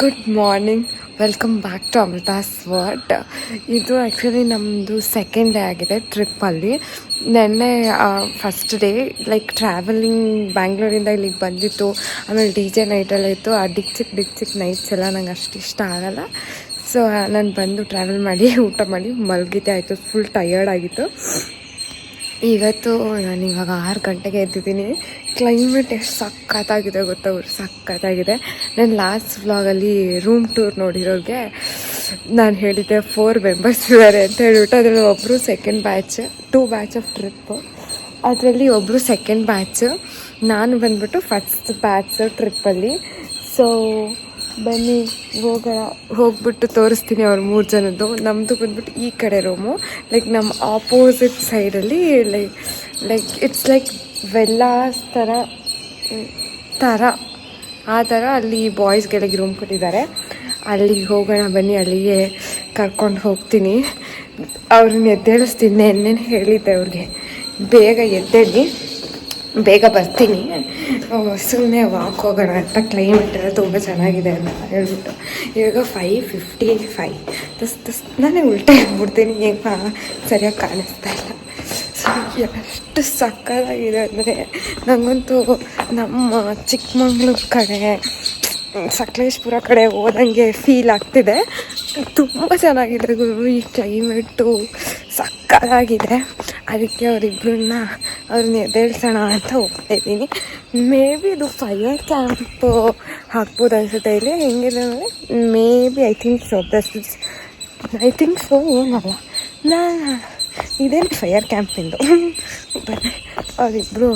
Good morning, welcome back to Amrita's world. ಇದು actually ನಮ್ಮದು second day ಆಗಿದೆ ಟ್ರಿಪ್ಪಲ್ಲಿ. ನೆನ್ನೆ ಫಸ್ಟ್ ಡೇ ಲೈಕ್ ಟ್ರಾವೆಲಿಂಗ್ ಬ್ಯಾಂಗ್ಳೂರಿಂದ ಇಲ್ಲಿಗೆ ಬಂದಿತ್ತು. ಆಮೇಲೆ ಡಿ ಜೆ ನೈಟೆಲ್ಲ ಇತ್ತು. ಆ ಡಿಕ್ ಚಿಕ್ ನೈಟ್ಸ್ ಎಲ್ಲ ನಂಗೆ ಅಷ್ಟು ಇಷ್ಟ ಆಗಲ್ಲ. ಸೊ ನಾನು ಬಂದು ಟ್ರಾವೆಲ್ ಮಾಡಿ ಊಟ ಮಾಡಿ ಮಲಗಿದ್ದೆ ಆಯಿತು. ಫುಲ್ ಟಯರ್ಡ್ ಆಗಿತ್ತು. ಇವತ್ತು ನಾನು ಇವಾಗ 6 ಗಂಟೆಗೆ ಎದ್ದಿದ್ದೀನಿ. ಕ್ಲೈಮೇಟ್ ಎಷ್ಟು ಸಖತ್ತಾಗಿದೆ ಗೊತ್ತಾ, ಸಖತ್ತಾಗಿದೆ. ನಾನು ಲಾಸ್ಟ್ ವ್ಲಾಗಲ್ಲಿ ರೂಮ್ ಟೂರ್ ನೋಡಿರೋರಿಗೆ ನಾನು ಹೇಳಿದ್ದೆ 4 ಮೆಂಬರ್ಸ್ ಇದ್ದಾರೆ ಅಂತ ಹೇಳ್ಬಿಟ್ಟು. ಅದರಲ್ಲಿ ಒಬ್ಬರು second batch, 2 batch of trip. ಅದರಲ್ಲಿ ಒಬ್ಬರು ಸೆಕೆಂಡ್ ಬ್ಯಾಚ್, ನಾನು ಬಂದ್ಬಿಟ್ಟು ಫಸ್ಟ್ ಬ್ಯಾಚ್ ಟ್ರಿಪ್ಪಲ್ಲಿ. ಸೊ ಬನ್ನಿ ಹೋಗ್ಬಿಟ್ಟು ತೋರಿಸ್ತೀನಿ ಅವ್ರು 3 ಜನದ್ದು. ನಮ್ಮದು ಬಂದ್ಬಿಟ್ಟು ಈ ಕಡೆ ರೂಮು, ಲೈಕ್ ನಮ್ಮ ಆಪೋಸಿಟ್ ಸೈಡಲ್ಲಿ ಲೈಕ್ ಇಟ್ಸ್ ಲೈಕ್ ವೆಲ್ಲಾಸ್ ಥರ ಆ ಥರ ಅಲ್ಲಿ ಬಾಯ್ಸ್ಗಳಿಗೆ ರೂಮ್ ಕೊಟ್ಟಿದ್ದಾರೆ. ಅಲ್ಲಿಗೆ ಹೋಗೋಣ ಬನ್ನಿ, ಅಲ್ಲಿಗೆ ಕರ್ಕೊಂಡು ಹೋಗ್ತೀನಿ. ಅವ್ರನ್ನ ಎದ್ದೇಳಿಸ್ತೀನಿ. ನೆನ್ನೆ ಹೇಳಿದ್ದೆ ಅವ್ರಿಗೆ ಬೇಗ ಎದ್ದೇಳಿ ಬೇಗ ಬರ್ತೀನಿ, ಸುಮ್ಮನೆ ವಾಕ್ ಹೋಗೋಣ ಅಂತ. ಕ್ಲೈಮೇಟ್ ಎಲ್ಲ ತುಂಬ ಚೆನ್ನಾಗಿದೆ ಅಂತ ಹೇಳ್ಬಿಟ್ಟು ಇವಾಗ 5:55 ನಾನೇ ಉಲ್ಟಾ ಹೇಳ್ಬಿಡ್ತೀನಿ, ಈಗ ಸರಿಯಾಗಿ ಕಾಣಿಸ್ತಾ ಇಲ್ಲ. ಸೊ ಎಷ್ಟು ಸಕ್ಕತ್ತಾಗಿದೆ ಅಂದರೆ ನನಗಂತೂ ನಮ್ಮ ಚಿಕ್ಕಮಂಗ್ಳೂರು ಕಡೆ, ಸಕಲೇಶ್ಪುರ ಕಡೆ ಹೋದಂಗೆ ಫೀಲ್ ಆಗ್ತಿದೆ. ತುಂಬ ಚೆನ್ನಾಗಿದೆ ಗುರು, ಈ ಕ್ಲೈಮೇಟು ಸಕ್ಕತ್ತಾಗಿದೆ. ಅದಕ್ಕೆ ಅವ್ರನ್ನ ಎದ್ದೇಳ್ಸೋಣ ಅಂತ ಹೋಗ್ತಾಯಿದ್ದೀನಿ. ಮೇ ಬಿ ಇದು ಫೈರ್ ಕ್ಯಾಂಪ್ ಹಾಕ್ಬೋದು ಅನಿಸುತ್ತೆ ಇಲ್ಲಿ. ಹೆಂಗಿದೆ ಅಂದರೆ may be I think so ಏನಲ್ಲ ಇದೇನು ಫೈರ್ ಕ್ಯಾಂಪಿಂದು. ಅವರಿಬ್ಬರು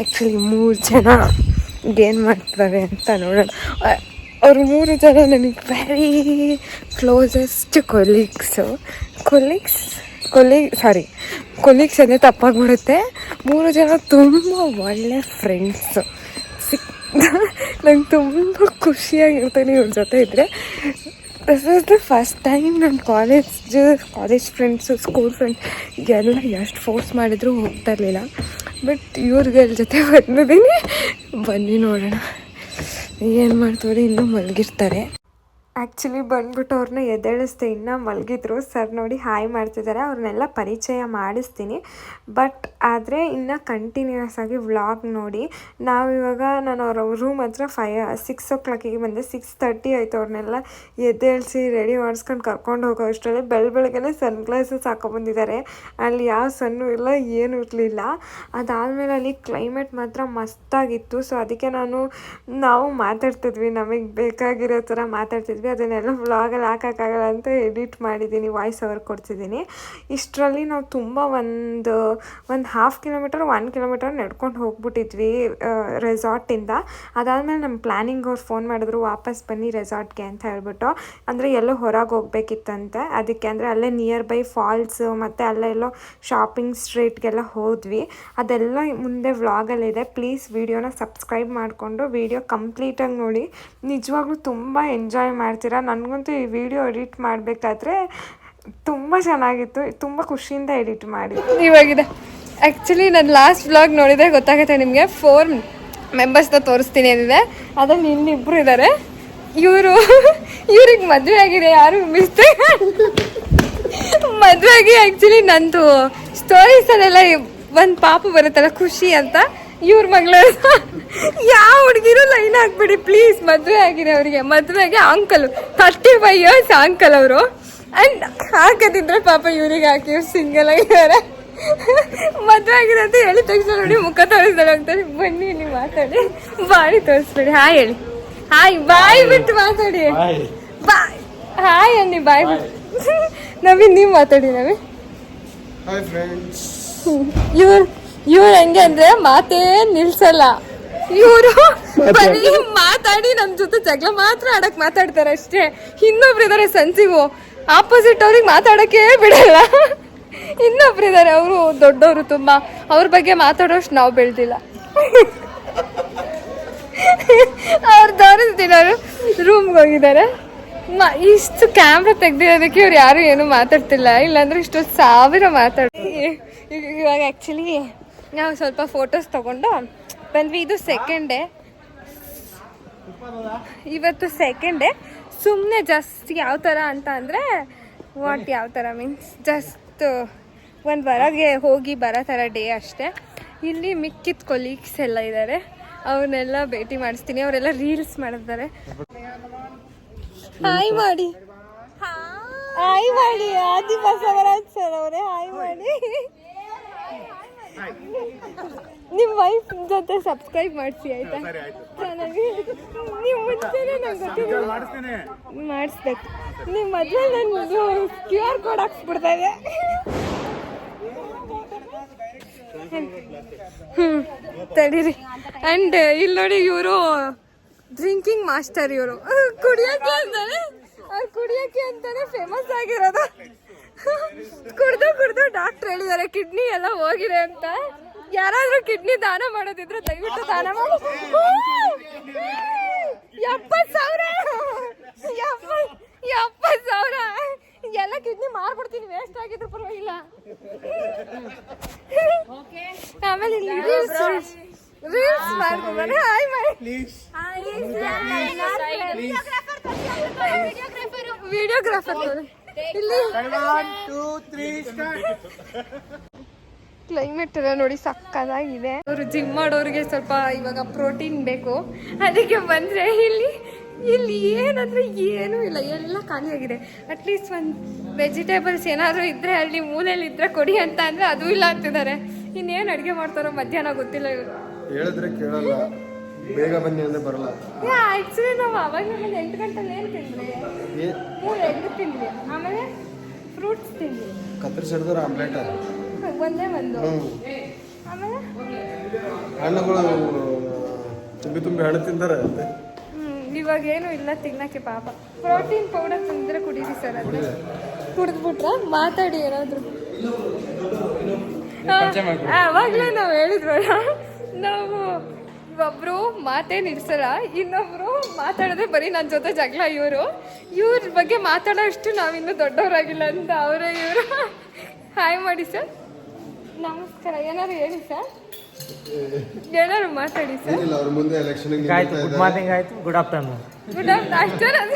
ಆ್ಯಕ್ಚುಲಿ 3 ಜನ ಏನು ಮಾಡ್ತಾರೆ ಅಂತ ನೋಡೋಣ. ಅವ್ರು 3 ಜನ ನನಗೆ ವೆರಿ ಕ್ಲೋಸೆಸ್ಟ್ ಕೊಲೀಗ್ಸ್ ಅಂದರೆ ತಪ್ಪಾಗ್ಬಿಡುತ್ತೆ. 3 ಜನ ತುಂಬ ಒಳ್ಳೆ ಫ್ರೆಂಡ್ಸು. ನಂಗೆ ತುಂಬ ಖುಷಿಯಾಗಿರ್ತೀನಿ ಇವ್ರ ಜೊತೆ ಇದ್ದರೆ. This is the first time ನನ್ನ ಕಾಲೇಜ್ ಫ್ರೆಂಡ್ಸು, ಸ್ಕೂಲ್ ಫ್ರೆಂಡ್ಸ್ ಎಲ್ಲ ಎಷ್ಟು ಫೋರ್ಸ್ ಮಾಡಿದರೂ ಹೋಗ್ತಾ ಇರಲಿಲ್ಲ. ಬಟ್ ಇವ್ರಗಳ ಜೊತೆ ಬಂದಿದ್ದೀನಿ. ಬನ್ನಿ ನೋಡೋಣ ಏನು ಮಾಡ್ತಾರೆ. ಇನ್ನೂ ಮಲಗಿರ್ತಾರೆ. ಆ್ಯಕ್ಚುಲಿ ಬಂದ್ಬಿಟ್ಟು ಅವ್ರನ್ನ ಎದ್ದೇಳಿಸ್ದೆ, ಇನ್ನೂ ಮಲಗಿದ್ರು. ಸರ್ ನೋಡಿ ಹಾಯ್ ಮಾಡ್ತಿದ್ದಾರೆ. ಅವ್ರನ್ನೆಲ್ಲ ಪರಿಚಯ ಮಾಡಿಸ್ತೀನಿ. ಬಟ್ ಆದರೆ ಇನ್ನು ಕಂಟಿನ್ಯೂಸ್ ಆಗಿ ವ್ಲಾಗ್ ನೋಡಿ. ನಾವಿವಾಗ ನಾನು ಅವ್ರ ರೂಮ್ ಹತ್ರ 6 o'clock ಬಂದೆ. 6:30 ಆಯಿತು. ಅವ್ರನ್ನೆಲ್ಲ ಎದ್ದೇಳಿಸಿ ರೆಡಿ ಮಾಡಿಸ್ಕೊಂಡು ಕರ್ಕೊಂಡು ಹೋಗೋ ಅಷ್ಟರಲ್ಲಿ ಬೆಳಗ್ಗೆನೇ ಸನ್ ಗ್ಲಾಸಸ್ ಹಾಕೊಬಂದಿದ್ದಾರೆ. ಅಲ್ಲಿ ಯಾವ ಸನ್ನು ಇಲ್ಲ, ಏನೂ ಇರಲಿಲ್ಲ. ಅದಾದಮೇಲೆ ಅಲ್ಲಿ ಕ್ಲೈಮೇಟ್ ಮಾತ್ರ ಮಸ್ತಾಗಿತ್ತು. ಸೊ ಅದಕ್ಕೆ ನಾವು ಮಾತಾಡ್ತಿದ್ವಿ, ನಮಗೆ ಬೇಕಾಗಿರೋ ಥರ ಮಾತಾಡ್ತಿದ್ವಿ. ಅದನ್ನೆಲ್ಲ ವ್ಲಾಗಲ್ಲಿ ಹಾಕೋಕ್ಕಾಗಲ್ಲ ಅಂತ ಎಡಿಟ್ ಮಾಡಿದ್ದೀನಿ, ವಾಯ್ಸ್ ಓವರ್ ಕೊಡ್ತಿದ್ದೀನಿ. ಇಷ್ಟರಲ್ಲಿ ನಾವು ತುಂಬ ಒಂದು 1/2 ಕಿಲೋಮೀಟರ್ 1 ಕಿಲೋಮೀಟರ್ ನಡ್ಕೊಂಡು ಹೋಗ್ಬಿಟ್ಟಿದ್ವಿ ರೆಸಾರ್ಟಿಂದ. ಅದಾದಮೇಲೆ ನಮ್ಮ ಪ್ಲ್ಯಾನಿಂಗ್ ಅವ್ರು ಫೋನ್ ಮಾಡಿದ್ರು, ವಾಪಸ್ ಬನ್ನಿ ರೆಸಾರ್ಟ್ಗೆ ಅಂತ ಹೇಳ್ಬಿಟ್ಟು. ಅಂದರೆ ಎಲ್ಲೋ ಹೊರಗೆ ಹೋಗ್ಬೇಕಿತ್ತಂತೆ. ಅದಕ್ಕೆ ಅಂದರೆ ಅಲ್ಲೇ ನಿಯರ್ ಬೈ ಫಾಲ್ಸು ಮತ್ತು ಅಲ್ಲೆಲ್ಲೋ ಶಾಪಿಂಗ್ ಸ್ಟ್ರೀಟ್ಗೆಲ್ಲ ಹೋದ್ವಿ. ಅದೆಲ್ಲ ಮುಂದೆ ವ್ಲಾಗಲ್ಲಿದೆ. ಪ್ಲೀಸ್ ವಿಡಿಯೋನ ಸಬ್ಸ್ಕ್ರೈಬ್ ಮಾಡಿಕೊಂಡು ವಿಡಿಯೋ ಕಂಪ್ಲೀಟಾಗಿ ನೋಡಿ. ನಿಜವಾಗ್ಲೂ ತುಂಬ ಎಂಜಾಯ್ ಮಾಡ್ತೀರಾ. ನನಗಂತೂ ಈ ವಿಡಿಯೋ ಎಡಿಟ್ ಮಾಡಬೇಕಾದ್ರೆ ತುಂಬ ಚೆನ್ನಾಗಿತ್ತು. ತುಂಬ ಖುಷಿಯಿಂದ ಎಡಿಟ್ ಮಾಡಿ ಇವಾಗಿದೆ. ಆ್ಯಕ್ಚುಲಿ ನಾನು ಲಾಸ್ಟ್ ವ್ಲಾಗ್ ನೋಡಿದರೆ ಗೊತ್ತಾಗುತ್ತೆ ನಿಮಗೆ. 4 ಮೆಂಬರ್ಸ್ನ ತೋರಿಸ್ತೀನಿ ಅಂದಿದೆ. ಅದರಲ್ಲಿ ಇನ್ನಿಬ್ಬರು ಇದ್ದಾರೆ. ಇವ್ರಿಗೆ ಮದುವೆ ಆಗಿದೆ. ಯಾರು ಮಿಸ್ಟೇಕ್ ಮದುವೆ ಆಗಿ ಆ್ಯಕ್ಚುಲಿ ನಂದು ಸ್ಟೋರೀಸಲ್ಲೆಲ್ಲ ಒಂದು ಪಾಪು ಬರುತ್ತಲ್ಲ ಖುಷಿ ಅಂತ, ಇವ್ರ ಮಗಳ. ಯಾವ ಹುಡುಗಿರು ಲೈನ್ ಹಾಕ್ಬಿಡಿ ಪ್ಲೀಸ್. ಮದುವೆ ಆಗಿದೆ ಅವರಿಗೆ. ಮದುವೆಗೆ ಅಂಕಲ್ 35 years ಅಂಕಲ್ ಅವರು. ಆ್ಯಂಡ್ ಹಾಕದಿದ್ರೆ ಪಾಪ ಇವ್ರಿಗೆ ಹಾಕಿ ಇವ್ರು ಸಿಂಗಲ್ ಆಗಿದ್ದಾರೆ. ಮದುವೆ ಆಗಿದೆ ಅಂತ ಹೇಳಿ ತಕ್ಷಣ ನೋಡಿ ಮುಖ ತೋರಿಸ್ದಾಳೆ ಹೋಗ್ತಾರೆ. ಬನ್ನಿ ಇಲ್ಲಿ ಮಾತಾಡಿ, ಬಾಯಿ ತೋರಿಸ್ಬೇಡಿ. ಹಾಯ್ ಹೇಳಿ. ಹಾಯ್ ಬಾಯ್ ಬಿಟ್ಟು ಮಾತಾಡಿ. ಬಾಯ್ ಹಾಯ್ ಅನ್ನಿ, ಬಾಯ್ ಬಿಟ್ಟು. ನವೀನ್ ನೀವು ಮಾತಾಡಿ. ನವೀನ್ ಇವ್ರು ಹೆಂಗೆ ಅಂದ್ರೆ ಮಾತೇ ನಿಲ್ಸಲ್ಲ. ಇವರು ಬರೀ ಮಾತಾಡಿ ನಮ್ಮ ಜೊತೆ ಜಗಳ ಮಾತ್ರ ಆಡಕ್ ಮಾತಾಡ್ತಾರೆ ಅಷ್ಟೇ. ಇನ್ನೊಬ್ರು ಇದಾರೆ ಸನ್ಸಿಗು, ಆಪೋಸಿಟ್ ಅವ್ರಿಗೆ ಮಾತಾಡಕ್ಕೆ ಬಿಡಲ್ಲ. ಇನ್ನೊಬ್ರು ಇದಾರೆ, ಅವರು ದೊಡ್ಡವರು ತುಂಬಾ. ಅವ್ರ ಬಗ್ಗೆ ಮಾತಾಡೋಷ್ಟು ನಾವು ಬೆಳೆದಿಲ್ಲ. ಅವ್ರು ತೋರಿಸ್ತೀನಿ. ಅವರು ರೂಮ್ಗೆ ಹೋಗಿದ್ದಾರೆ. ಇಷ್ಟು ಕ್ಯಾಮ್ರಾ ತೆಗ್ದಿರೋದಕ್ಕೆ ಇವ್ರು ಯಾರು ಏನು ಮಾತಾಡ್ತಿಲ್ಲ. ಇಲ್ಲಾಂದ್ರೆ ಇಷ್ಟು 1000 ಮಾತಾಡ್ತೀವಿ. ಇವಾಗ ಆ್ಯಕ್ಚುಲಿ ನಾವು ಸ್ವಲ್ಪ ಫೋಟೋಸ್ ತೊಗೊಂಡು ಬಂದ್ವಿ. ಇದು ಸೆಕೆಂಡ್ ಡೇ. ಇವತ್ತು ಸೆಕೆಂಡ್ ಡೇ. ಸುಮ್ಮನೆ ಜಸ್ಟ್ ಯಾವ ಥರ ಅಂತ ಅಂದರೆ ಯಾವ ಥರ ಮೀನ್ಸ್ ಜಸ್ಟ್ ಒಂದು ಹೊರಗೆ ಹೋಗಿ ಬರೋ ಥರ ಡೇ ಅಷ್ಟೇ. ಇಲ್ಲಿ ಮಿಕ್ಕಿದ ಕೊಲೀಗ್ಸ್ ಎಲ್ಲ ಇದ್ದಾರೆ, ಅವ್ರನ್ನೆಲ್ಲ ಭೇಟಿ ಮಾಡಿಸ್ತೀನಿ. ಅವರೆಲ್ಲ ರೀಲ್ಸ್ ಮಾಡಿದ್ದಾರೆ. ಹಾಯ್ ಮಾಡಿ, ಹಾಯ್ ಮಾಡಿ. ಆದಿ ಬಸವರಾಜ್ ಸರ್ ಅವರೇ ಹಾಯ್ ಮಾಡಿ. ನಿಮ್ಮ ವೈಫ್ ಜೊತೆ ಸಬ್ಸ್ಕ್ರೈಬ್ ಮಾಡಿಸಿ ಆಯ್ತಾ? ಚೆನ್ನಾಗಿ ನೀವು ಮುಂಚೆನೇ ನಂಗೆ ಗೊತ್ತಿಲ್ಲ ಮಾಡಿಸ್ಬೇಕು. ನಿಮ್ಮ ಮದುವೆ ನಾನು QR ಕೋಡ್ ಹಾಕ್ಸ್ಬಿಡ್ತಾ ಇದೆ. ತಡೀರಿ. ಆ್ಯಂಡ್ ಇಲ್ಲಿ ನೋಡಿ, ಇವರು ಡ್ರಿಂಕಿಂಗ್ ಮಾಸ್ಟರ್. ಇವರು ಕುಡಿಯೋಕ್ಕೆ ಅಂತಾನೆ, ಅವ್ರು ಕುಡಿಯೋಕ್ಕೆ ಅಂತಾನೆ ಫೇಮಸ್ ಆಗಿರೋದು. ಕುಡ್ದು ಕುಡ್ದು ಡಾಕ್ಟ್ರ್ ಹೇಳಿದ್ದಾರೆ ಕಿಡ್ನಿ ಎಲ್ಲ ಹೋಗಿದೆ ಅಂತ. ಯಾರಾದ್ರೂ ಕಿಡ್ನಿ ದಾನ ಮಾಡೋದಿದ್ರೆ ದಯವಿಟ್ಟು ದಾನ ಮಾಡಿ. 70,000 70,000 ಎಲ್ಲ ಕಿಡ್ನಿ ಮಾರ್ಬಿಡ್ತೀನಿ, ವೇಸ್ಟ್ ಆಗಿದ್ರು ಪರವಾಗಿಲ್ಲ. ಆಮೇಲೆ ಇಲ್ಲಿ ರೀಲ್ಸ್ ಮಾಡ್ತಾರೆ. ಹಾಯ್ ಮಾಡಿ, ವಿಡಿಯೋಗ್ರಾಫರ್ ಇಲ್ಲಿ. ಕ್ಲೈಮೇಟ್ ಎಲ್ಲ ನೋಡಿ ಸಕ್ಕದಾಗಿದೆ. ಅವರು ಜಿಮ್ ಮಾಡೋರಿಗೆ ಸ್ವಲ್ಪ ಇವಾಗ ಪ್ರೋಟೀನ್ ಬೇಕು, ಅದಕ್ಕೆ ಬಂದರೆ ಇಲ್ಲಿ ಏನಂದರೆ ಏನೂ ಇಲ್ಲ, ಎಲ್ಲ ಖಾಲಿಯಾಗಿದೆ. ಅಟ್ಲೀಸ್ಟ್ ಒಂದು ವೆಜಿಟೇಬಲ್ಸ್ ಏನಾದರೂ ಇದ್ದರೆ ಅಲ್ಲಿ ಮೂಲೆಯಲ್ಲಿ ಇದ್ದರೆ ಕೊಡಿ ಅಂತ ಅಂದರೆ ಅದು ಇಲ್ಲ ಅಂತಿದ್ದಾರೆ. ಇನ್ನೇನು ಅಡುಗೆ ಮಾಡ್ತಾರೋ ಮಧ್ಯಾಹ್ನ ಗೊತ್ತಿಲ್ಲ. ಇವರು ಹೇಳಿದ್ರೆ ಕೇಳಲ್ಲ, ಬೇಗ ಬನ್ನಿ ಅಂದರೆ ಬರಲ್ಲ. ಆ್ಯಕ್ಚುಲಿ ನಾವು ಅವಾಗ 8 ಗಂಟೆಲಿ ಏನು ತಿಂದ್ರಿ? 3 ಎಗ್ ತಿಂದ್ವಿ, ಆಮೇಲೆ ಫ್ರೂಟ್ಸ್ ತಿಂದ್ವಿ, ಕತ್ತರಿಸಿಡಿದ್ರೆ ಆಮ್ಲೆಟ್ ಒಂದೇ ಒಂದು. ಆಮೇಲೆ ಹಣ್ಣುಗಳು ತುಂಬಿ ಹಣ್ಣು ತಿಂತಾರೆ. ಇವಾಗ ಏನು ಇಲ್ಲ ತಿನ್ನಕ್ಕೆ ಪಾಪ. ಪ್ರೋಟೀನ್ ಪೌಡರ್ ತಂದರೆ ಕುಡೀರಿ ಸರ್. ಅದೇ ಕುಡಿದ್ಬಿಟ್ರೆ ಮಾತಾಡಿ ಏನಾದ್ರು. ಆವಾಗಲೇ ನಾವು ಹೇಳಿದ್ವಲ್ಲ, ನಾವು ಒಬ್ಬರು ಮಾತೇನು ಇಡ್ಸಲ್ಲ, ಇನ್ನೊಬ್ರು ಮಾತಾಡಿದ್ರೆ ಬರೀ ನನ್ನ ಜೊತೆ ಜಗಳ. ಇವ್ರ ಬಗ್ಗೆ ಮಾತಾಡೋ ಅಷ್ಟು ನಾವಿನ್ನೂ ದೊಡ್ಡವರಾಗಿಲ್ಲ ಅಂತ ಅವರೇ ಇವರು. ಹಾಯ್ ಮಾಡಿ ಸರ್, ನಮಸ್ಕಾರ. ಏನಾದ್ರು ಹೇಳಿ ಸರ್, ಏನಾದ್ರು ಮಾತಾಡಿ ಸರ್. ಅವ್ರ ಮುಂದೆ ಎಲೆಕ್ಷನ್ ಗುಡ್ ಮಾರ್ನಿಂಗ್ ಆಯ್ತು, ಗುಡ್ ಆಫ್ಟರ್ನೂನ್. Good afternoon.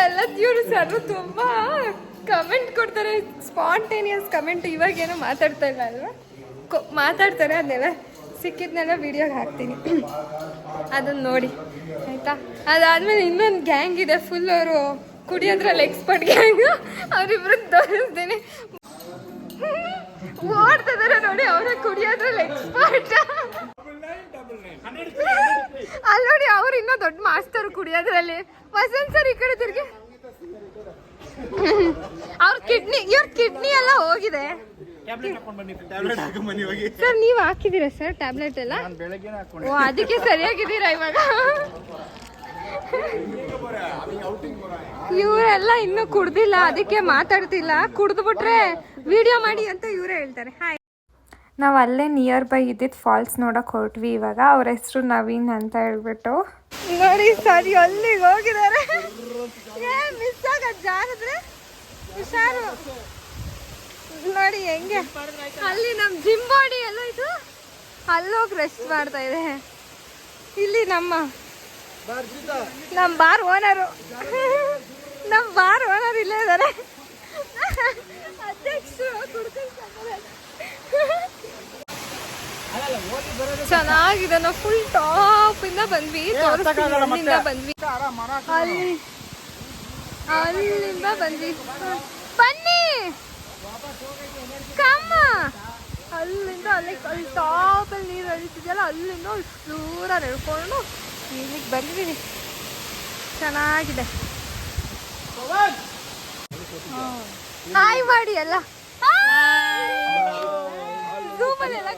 ಎಲ್ಲ ಇವರು ಸರ್ ತುಂಬ ಕಮೆಂಟ್ ಕೊಡ್ತಾರೆ, ಸ್ಪಾಂಟೇನಿಯಸ್ ಕಮೆಂಟ್. ಇವಾಗೇನೋ ಮಾತಾಡ್ತಾ ಇಲ್ಲ ಅಲ್ವಾ, ಮಾತಾಡ್ತಾರೆ. ಅದನ್ನೆಲ್ಲ ಸಿಕ್ಕಿದ್ನೆಲ್ಲ ವೀಡಿಯೋಗೆ ಹಾಕ್ತೀನಿ, ಅದನ್ನು ನೋಡಿ ಆಯಿತಾ. ಅದಾದಮೇಲೆ ಇನ್ನೊಂದು ಗ್ಯಾಂಗ್ ಇದೆ, ಫುಲ್ ಅವರು ಕುಡಿಯೋದ್ರಲ್ಲಿ ಎಕ್ಸ್ಪರ್ಟ್ ಗ್ಯಾಂಗ್. ಅವರಿಬ್ರು ತೋರಿಸ್ತೀನಿ, ಓಡ್ತಿದ್ದಾರೆ ನೋಡಿ. ಅವರೇ ಕುಡಿಯೋದ್ರಲ್ಲಿ ಎಕ್ಸ್ಪರ್ಟ್. ಅಲ್ಲಿ ನೋಡಿ, ಅವ್ರು ಇನ್ನೂ ದೊಡ್ಡ ಮಾಸ್ತರು ಕುಡಿಯೋದ್ರಲ್ಲಿ. ವಸಂತ್ ಸರ್ ಈ ಕಡೆ ತಿರ್ಗಿ. ಇವ್ರ ಕಿಡ್ನಿ ಎಲ್ಲ ಹೋಗಿದೆ ಸರ್. ನೀವು ಹಾಕಿದ್ದೀರಾ ಸರ್ ಟ್ಯಾಬ್ಲೆಟ್ ಎಲ್ಲ? ಓ, ಅದಕ್ಕೆ ಸರಿಯಾಗಿದ್ದೀರಾ ಇವಾಗ. ಇವರೆಲ್ಲ ಇನ್ನೂ ಕುಡ್ದಿಲ್ಲ, ಅದಕ್ಕೆ ಮಾತಾಡ್ತಿಲ್ಲ. ಕುಡ್ದು ಬಿಟ್ರೆ ವಿಡಿಯೋ ಮಾಡಿ ಅಂತ ಇವರೇ ಹೇಳ್ತಾರೆ. ಹಾಯ್. ನಾವು ಅಲ್ಲೇ ನಿಯರ್ ಬೈ ಇದ್ದಿದ್ದು ಫಾಲ್ಸ್ ನೋಡೋಕೆ ಹೊರಟ್ವಿ ಇವಾಗ. ಅವ್ರ ಹೆಸರು ನವೀನ್ ಅಂತ ಹೇಳ್ಬಿಟ್ಟು. ನೋಡಿ ಸರಿ, ಅಲ್ಲಿಗೆ ಹೋಗಿದ್ದಾರೆ. ಮಿಸ್ ಆಗೋದು ಜಾರಿದ್ರೆ ಹುಷಾರು. ನೋಡಿ ಹೆಂಗೆ ಅಲ್ಲಿ ನಮ್ಮ ಜಿಮ್ ಬಾಡಿ ಎಲ್ಲ ಇದು ಅಲ್ಲೋಗಿ ರೆಸ್ಟ್ ಮಾಡ್ತಾ ಇದೆ. ಇಲ್ಲಿ ನಮ್ಮ ಬಾರ್ ಓನರು, ಇಲ್ಲೇ ಇದ್ದಾರೆ. ಅಧ್ಯಕ್ಷರು ಚೆನ್ನಾಗಿದೆ. ನಾವು ಫುಲ್ ಟಾಪ್ ಇಂದ ಬಂದ್ವಿ, ಬಂದ್ವಿ ಅಲ್ಲಿಂದ ಬಂದ್ವಿ. ಬನ್ನಿ ಕಮ್ಮ. ಅಲ್ಲಿಂದ ಅಲ್ಲಿ ಟಾಪಲ್ಲಿ ನೀರು ಹರಿತಿದೆಯಲ್ಲ, ಅಲ್ಲಿಂದ ದೂರ ನಡ್ಕೊಂಡು ಇಲ್ಲಿಗೆ ಬಂದ್ವಿ. ಚೆನ್ನಾಗಿದೆ. ಹಾಯ್ ಮಾಡಿ ಎಲ್ಲ. ಝೂಮಲ್ಲೆಲ್ಲ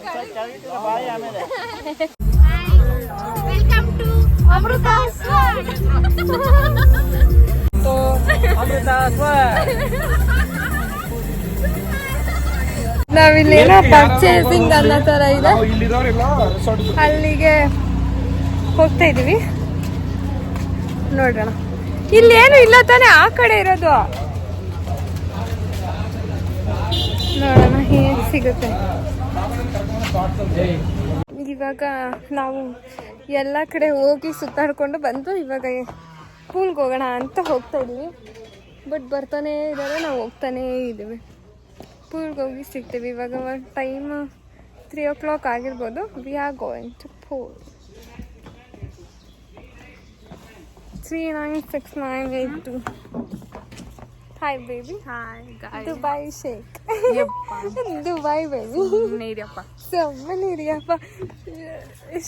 ವೆಲ್ಕಮ್ ಟು ಅಮೃತ ಸ್ವರ್ಡ್. ನಾವಿಲ್ಲೇನೋ ಪರ್ಚೇಸಿಂಗ್ ಅನ್ನೋ ಥರ ಇದೆ, ಅಲ್ಲಿಗೆ ಹೋಗ್ತಾ ಇದೀವಿ. ನೋಡೋಣ. ಇಲ್ಲೇನು ಇಲ್ಲ ತಾನೆ, ಆ ಕಡೆ ಇರೋದು. ನೋಡೋಣ ಹೇಗೆ ಸಿಗುತ್ತೆ. ಇವಾಗ ನಾವು ಎಲ್ಲ ಕಡೆ ಹೋಗಿ ಸುತ್ತಾಡ್ಕೊಂಡು ಬಂದು ಇವಾಗ ಪೂಲ್ಗೆ ಹೋಗೋಣ ಅಂತ ಹೋಗ್ತಾ ಇದ್ದೀವಿ. ಬಟ್ ಬರ್ತಾನೇ ಇದ್ದಾರೆ, ನಾವು ಹೋಗ್ತಾನೇ ಇದ್ದೀವಿ. ಪೂಲ್ಗೆ ಹೋಗಿ ಸಿಗ್ತೀವಿ. ಇವಾಗ ಟೈಮ್ 3 o'clock ಆಗಿರ್ಬೋದು. We are going to pool. 396982. Hi baby. Hi guys. Dubai shake. Yeppa. Dubai baby. Neediyappa. ಸುಮ್ಮನಿರಿಯಪ್ಪ.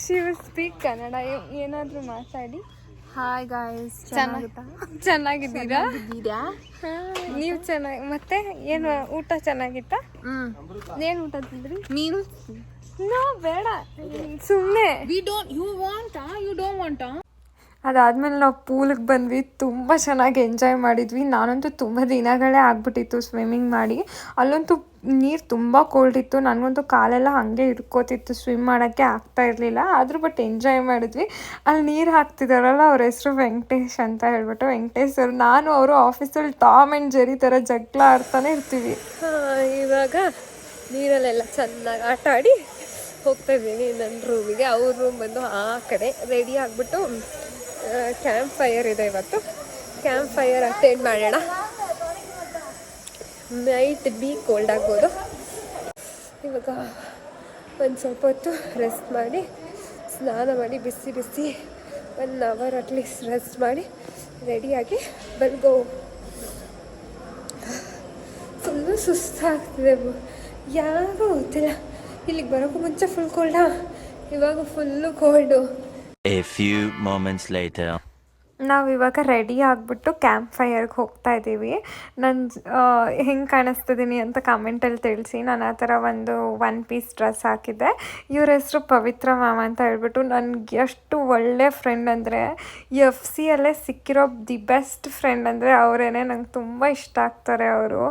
She will speak Kannada. ಏನಾದರೂ ಮಾತಾಡಿ. Hi guys. ಚೆನ್ನಾಗಿದ್ದೀರಾ? ಚೆನ್ನಾಗಿದ್ದೀರಾ? ನೀವು ಚೆನ್ನಾಗಿ. ಮತ್ತೆ ಏನು ಊಟ ಚೆನ್ನಾಗಿತ್ತಾ? ಏನು ಊಟ ತಿಂದ್ರಿ? ನೀನು? ನೋ ಬೇಡ, ಸುಮ್ಮನೆ. You don't want? ಅದಾದಮೇಲೆ ನಾವು ಪೂಲಿಗೆ ಬಂದ್ವಿ. ತುಂಬ ಚೆನ್ನಾಗಿ ಎಂಜಾಯ್ ಮಾಡಿದ್ವಿ. ನಾನಂತೂ ತುಂಬ ದಿನಗಳೇ ಆಗ್ಬಿಟ್ಟಿತ್ತು ಸ್ವಿಮ್ಮಿಂಗ್ ಮಾಡಿ. ಅಲ್ಲಂತೂ ನೀರು ತುಂಬ ಕೋಲ್ಡ್ ಇತ್ತು. ನನಗಂತೂ ಕಾಲೆಲ್ಲ ಹಾಗೆ ಹಿಡ್ಕೋತಿತ್ತು, ಸ್ವಿಮ್ ಮಾಡೋಕ್ಕೆ ಆಗ್ತಾ ಇರಲಿಲ್ಲ. ಆದರೂ ಬಟ್ ಎಂಜಾಯ್ ಮಾಡಿದ್ವಿ. ಅಲ್ಲಿ ನೀರು ಹಾಕ್ತಿದ್ದಾರಲ್ಲ, ಅವ್ರ ಹೆಸರು ವೆಂಕಟೇಶ್ ಅಂತ ಹೇಳ್ಬಿಟ್ಟು. ವೆಂಕಟೇಶ್ ಸರ್, ನಾನು ಅವರು ಆಫೀಸಲ್ಲಿ ಟಾಮ್ ಆ್ಯಂಡ್ ಜೆರಿ ಥರ ಜಗಳ ಆಡ್ತಾನೆ ಇರ್ತೀವಿ. ಇವಾಗ ನೀರಲ್ಲೆಲ್ಲ ಚೆನ್ನಾಗಿ ಆಟ ಆಡಿ ಹೋಗ್ತಾ ಇದ್ದೀನಿ ನನ್ನ ರೂಮಿಗೆ. ಅವ್ರ ರೂಮ್ ಬಂದು ಆ ಕಡೆ. ರೆಡಿ ಆಗಿಬಿಟ್ಟು ಕ್ಯಾಂಪ್ ಫೈರ್ ಇದೆ ಇವತ್ತು. ಕ್ಯಾಂಪ್ ಫೈರ್ ಅಟೆಂಡ್ ಮಾಡೋಣ. ನೈಟ್ ಕೋಲ್ಡ್ ಆಗ್ಬೋದು. ಇವಾಗ ಒಂದು ಸ್ವಲ್ಪ ಹೊತ್ತು ರೆಸ್ಟ್ ಮಾಡಿ, ಸ್ನಾನ ಮಾಡಿ, ಬಿಸಿ 1 hour ಅಟ್ಲೀಸ್ಟ್ ರೆಸ್ಟ್ ಮಾಡಿ ರೆಡಿಯಾಗಿ ಬೆಳಗೋ. ಫುಲ್ಲು ಸುಸ್ತಾಗ್ತಿದೆ, ಯಾರಿಗೂ ಗೊತ್ತಿಲ್ಲ. ಇಲ್ಲಿಗೆ ಬರೋಕ್ಕೂ ಮುಂಚೆ ಫುಲ್ ಕೋಲ್ಡಾ, ಇವಾಗ full cold. A few moments later. ನಾವು ಇವಾಗ ರೆಡಿ ಆಗಿಬಿಟ್ಟು ಕ್ಯಾಂಪ್ ಫೈರ್ಗೆ ಹೋಗ್ತಾ ಇದ್ದೀವಿ. ಹೆಂಗೆ ಕಾಣಿಸ್ತಿದ್ದೀನಿ ಅಂತ ಕಮೆಂಟಲ್ಲಿ ತಿಳಿಸಿ. ನಾನು ಆ ಥರ ಒಂದು 1 piece ಡ್ರೆಸ್ ಹಾಕಿದ್ದೆ. ಇವ್ರ ಹೆಸರು ಪವಿತ್ರ ಮ್ಯಾಮ್ ಅಂತ ಹೇಳ್ಬಿಟ್ಟು ನನಗೆ ಎಷ್ಟು ಒಳ್ಳೆ ಫ್ರೆಂಡ್ ಅಂದರೆ, FC ಸಿಕ್ಕಿರೋ ದಿ ಬೆಸ್ಟ್ ಫ್ರೆಂಡ್ ಅಂದರೆ ಅವರೇನೆ. ನಂಗೆ ತುಂಬ ಇಷ್ಟ ಆಗ್ತಾರೆ ಅವರು.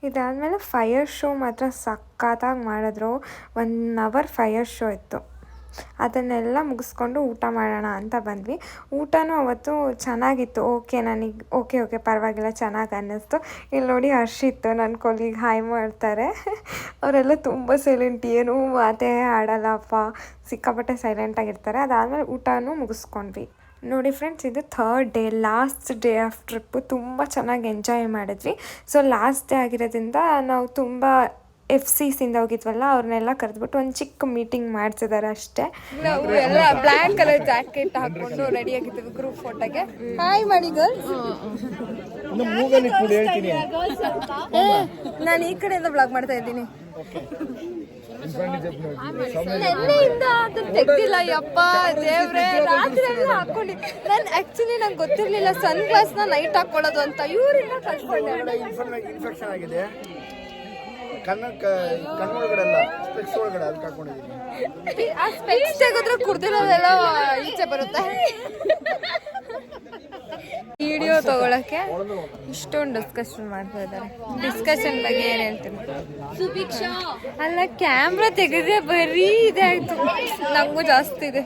ಇದಾದಮೇಲೆ ಫೈರ್ ಶೋ ಮಾತ್ರ ಸಖತ್ತಾಗಿ ಮಾಡಿದ್ರು. 1 hour ಫೈರ್ ಶೋ ಇತ್ತು. ಅದನ್ನೆಲ್ಲ ಮುಗಿಸ್ಕೊಂಡು ಊಟ ಮಾಡೋಣ ಅಂತ ಬಂದ್ವಿ. ಊಟನೂ ಅವತ್ತು ಚೆನ್ನಾಗಿತ್ತು. ನನಗೆ ಓಕೆ ಪರವಾಗಿಲ್ಲ, ಚೆನ್ನಾಗಿ ಅನ್ನಿಸ್ತು. ಇಲ್ಲಿ ನೋಡಿ ಹರ್ಷಿತ್ತು, ನನ್ನ ಕೊಲಿಗೆ ಹಾಯ್ ಮಾಡ್ತಾರೆ. ಅವರೆಲ್ಲ ತುಂಬ ಸೈಲೆಂಟ್, ಏನೂ ಮಾತೇ ಆಡಲ್ಲಪ್ಪ, ಸಿಕ್ಕಾಪಟ್ಟೆ ಸೈಲೆಂಟಾಗಿರ್ತಾರೆ. ಅದಾದಮೇಲೆ ಊಟನೂ ಮುಗಿಸ್ಕೊಂಡ್ವಿ. ನೋಡಿ ಫ್ರೆಂಡ್ಸ್, ಇದು 3rd day, last day of trip. ತುಂಬ ಚೆನ್ನಾಗಿ ಎಂಜಾಯ್ ಮಾಡಿದ್ವಿ. ಸೊ ಲಾಸ್ಟ್ ಡೇ ಆಗಿರೋದ್ರಿಂದ ನಾವು ತುಂಬ FCಸಿಂದ ಹೋಗಿದ್ವಲ್ಲ, ಅವ್ರನ್ನೆಲ್ಲ ಕರೆದ್ಬಿಟ್ಟು ಒಂದು ಚಿಕ್ಕ ಮೀಟಿಂಗ್ ಮಾಡ್ತಿದ್ದಾರೆ ಅಷ್ಟೇ. ನಾವು ಎಲ್ಲ ಬ್ಲ್ಯಾಕ್ ಕಲರ್ ಜಾಕೆಟ್ ಹಾಕ್ಕೊಂಡು ರೆಡಿಯಾಗಿದ್ದೀವಿ ಗ್ರೂಪ್ ಫೋಟೋಗೆ. ಹಾಯ್ ಮಾಡಿ ಗರ್ಲ್ಸ್. ನಾನು ಈ ಕಡೆಯಿಂದ ಬ್ಲಾಗ್ ಮಾಡ್ತಾ ಇದ್ದೀನಿ. ನೆನ್ನೆಯಿಂದ ಅದನ್ನ ತೆಗ್ದಿಲ್ಲ. ಯಪ್ಪ ದೇವ್ರೆ, ರಾತ್ರಿ ಎಲ್ಲ ಹಾಕೊಂಡಿ. ನಾನು ಆಕ್ಚುಲಿ ನಂಗೆ ಗೊತ್ತಿರಲಿಲ್ಲ ಸನ್ ಗ್ಲಾಸ್ನ ನೈಟ್ ಹಾಕೊಳ್ಳೋದು ಅಂತ. ಇವರಿಂದ ಕಳ್ಕೊಂಡೆ. ಇನ್ಫೆಕ್ಷನ್ ಆಗಿದೆ ಕಣ್ಣೊಳಗಡೆಲ್ಲ, ಸ್ಪೆಕ್ಸ್ ಒಳಗಡೆ ಅದಕ್ಕೆ ಹಾಕೊಂಡಿದ್ದೀನಿ. ಆ ಸ್ಪೆಕ್ಸ್ ತೆಗೆದ್ರೆ ಕುಡ್ದಿರೋದೆಲ್ಲ ಈಚೆ ಬರುತ್ತೆ. ವಿಡಿಯೋ ತಗೊಳಕ್ಕೆ ಇಷ್ಟೊಂದು ಡಿಸ್ಕಷನ್ ಮಾಡ್ತಾ ಇದ್ದಾರೆ. ಡಿಸ್ಕಷನ್ ಬಗ್ಗೆ ಏನು ಹೇಳ್ತೀನಿ ಅಲ್ಲ, ಕ್ಯಾಮ್ರಾ ತೆಗೆದ್ರೆ ಬರೀ ಇದೆ ಆಯ್ತು. ನಮಗೂ ಜಾಸ್ತಿ ಇದೆ.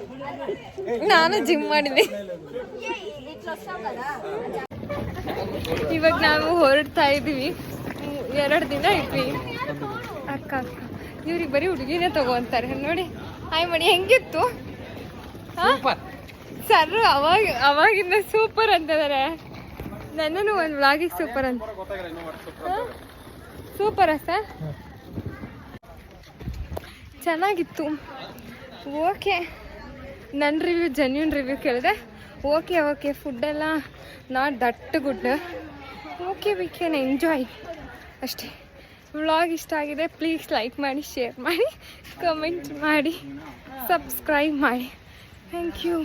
ನಾನು ಜಿಮ್ ಮಾಡಿದೆ. ಇವಾಗ ನಾವು ಹೊರಡ್ತಾ ಇದ್ದೀವಿ. 2 ದಿನ ಇದ್ವಿ. ಅಕ್ಕ ಇವ್ರಿಗೆ ಬರೀ ಹುಡುಗಿನೇ ತಗೋ ನೋಡಿ. ಹಾಯ್ ಮಾಡಿ. ಹೆಂಗಿತ್ತು ಸರ್? ಅವಾಗಿಂದ ಸೂಪರ್ ಅಂತಿದ್ದಾರೆ. ನನ್ನನ್ನು ಒಂದು ವ್ಲಾಗಿಗೆ ಸೂಪರ್ ಅಂತ. ಸೂಪರಾ ಸರ್? ಚೆನ್ನಾಗಿತ್ತು. ಓಕೆ, ನನ್ನ ರಿವ್ಯೂ ಜೆನ್ಯೂನ್ ರಿವ್ಯೂ ಕೇಳಿದೆ. ಓಕೆ ಫುಡ್ಡೆಲ್ಲ not that good. Okay, we can enjoy ಅಷ್ಟೇ. ವ್ಲಾಗ್ ಇಷ್ಟ ಆಗಿದೆ, ಪ್ಲೀಸ್ ಲೈಕ್ ಮಾಡಿ, ಶೇರ್ ಮಾಡಿ, ಕಮೆಂಟ್ ಮಾಡಿ, ಸಬ್ಸ್ಕ್ರೈಬ್ ಮಾಡಿ. Thank you.